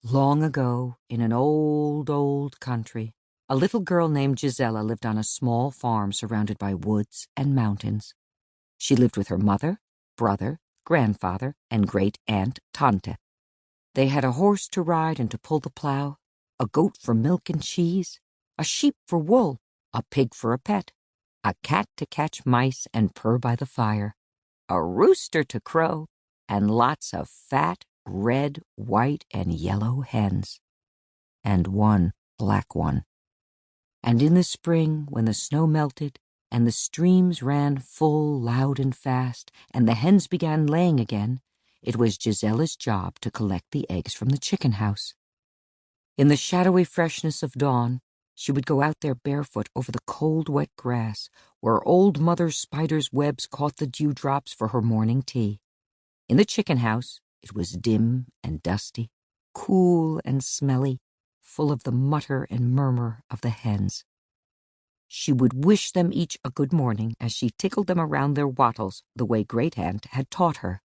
Long ago, in an old country, a little girl named Gisella lived on a small farm surrounded by woods and mountains. She lived with her mother, brother, grandfather, and great-aunt Tante. They had a horse to ride and to pull the plow, a goat for milk and cheese, a sheep for wool, a pig for a pet, a cat to catch mice and purr by the fire, a rooster to crow, and lots of fat, red, white, and yellow hens, and one black one. And in the spring, when the snow melted, and the streams ran full, loud, and fast, and the hens began laying again, it was Gisella's job to collect the eggs from the chicken house. In the shadowy freshness of dawn, she would go out there barefoot over the cold, wet grass, where old Mother Spider's webs caught the dewdrops for her morning tea. In the chicken house, it was dim and dusty, cool and smelly, full of the mutter and murmur of the hens. She would wish them each a good morning as she tickled them around their wattles the way Great-Aunt had taught her.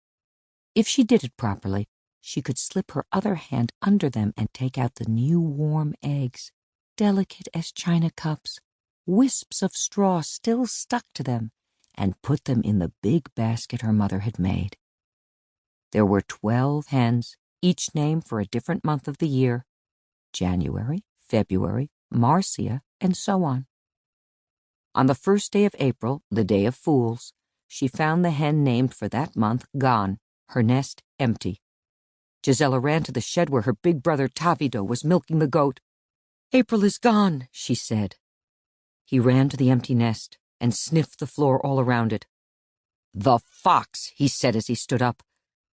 If she did it properly, she could slip her other hand under them and take out the new warm eggs, delicate as china cups, wisps of straw still stuck to them, and put them in the big basket her mother had made. There were 12 hens, each named for a different month of the year: January, February, Marcia, and so on. On the first day of April, the Day of Fools, she found the hen named for that month gone, her nest empty. Gisella ran to the shed where her big brother Tavido was milking the goat. "April is gone," she said. He ran to the empty nest and sniffed the floor all around it. "The fox," he said as he stood up.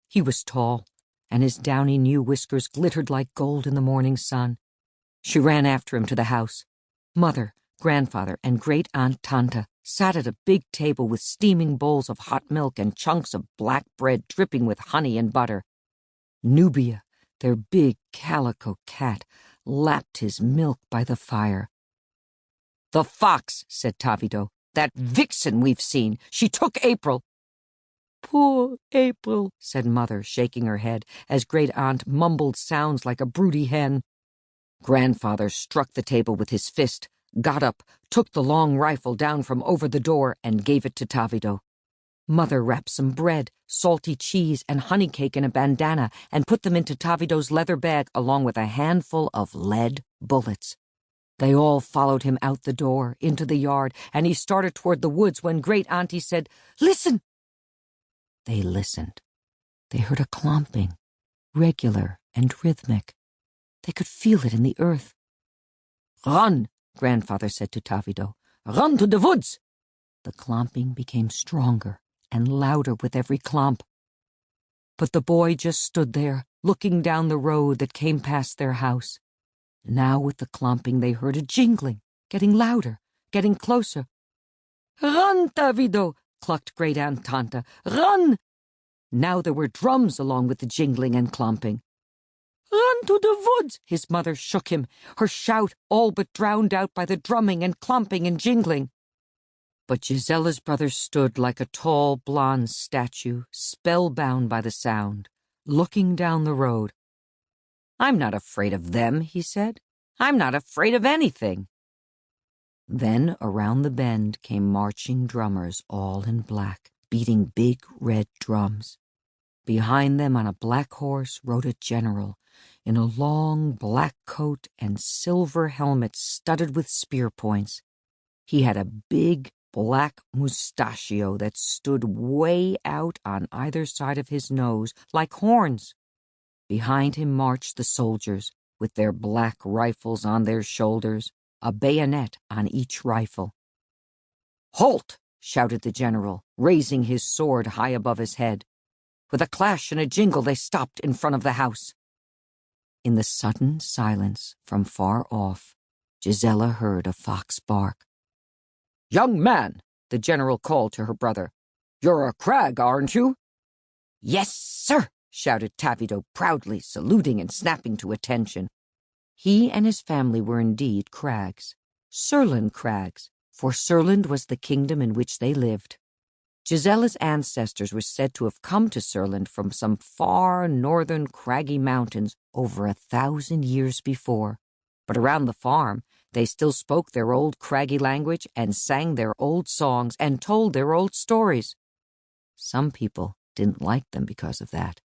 He was tall, and his downy new whiskers glittered like gold in the morning sun. She ran after him to the house. Mother, grandfather, and great-aunt Tante sat at a big table with steaming bowls of hot milk and chunks of black bread dripping with honey and butter. Nubia, their big calico cat, lapped his milk by the fire. "The fox," said Tavido, "that vixen we've seen. She took April." "Poor April," said Mother, shaking her head, as Great-Aunt mumbled sounds like a broody hen. Grandfather struck the table with his fist, got up, took the long rifle down from over the door, and gave it to Tavido. Mother wrapped some bread, salty cheese, and honey cake in a bandana and put them into Tavido's leather bag along with a handful of lead bullets. They all followed him out the door, into the yard, and he started toward the woods when Great-Auntie said, "Listen!" They listened. They heard a clomping, regular and rhythmic. They could feel it in the earth. "Run," Grandfather said to Tavido. "Run to the woods." The clomping became stronger and louder with every clomp. But the boy just stood there, looking down the road that came past their house. Now with the clomping they heard a jingling, getting louder, getting closer. "Run, Tavido," clucked Great-Aunt Tante. "Run!" Now there were drums along with the jingling and clomping. "Run to the woods!" His mother shook him, her shout all but drowned out by the drumming and clomping and jingling. But Gisella's brother stood like a tall blonde statue, spellbound by the sound, looking down the road. "I'm not afraid of them," he said. "I'm not afraid of anything." Then around the bend came marching drummers, all in black, beating big red drums. Behind them on a black horse rode a general, in a long black coat and silver helmet studded with spear points. He had a big black mustachio that stood way out on either side of his nose like horns. Behind him marched the soldiers, with their black rifles on their shoulders, a bayonet on each rifle. "Halt!" shouted the general, raising his sword high above his head. With a clash and a jingle they stopped in front of the house. In the sudden silence from far off, Gisella heard a fox bark. "Young man," the general called to her brother, "you're a crag, aren't you?" "Yes, sir," shouted Tavido proudly, saluting and snapping to attention. He and his family were indeed crags, Surland crags, for Surland was the kingdom in which they lived. Gisella's ancestors were said to have come to Surland from some far northern craggy mountains over 1,000 years before. But around the farm, they still spoke their old craggy language and sang their old songs and told their old stories. Some people didn't like them because of that.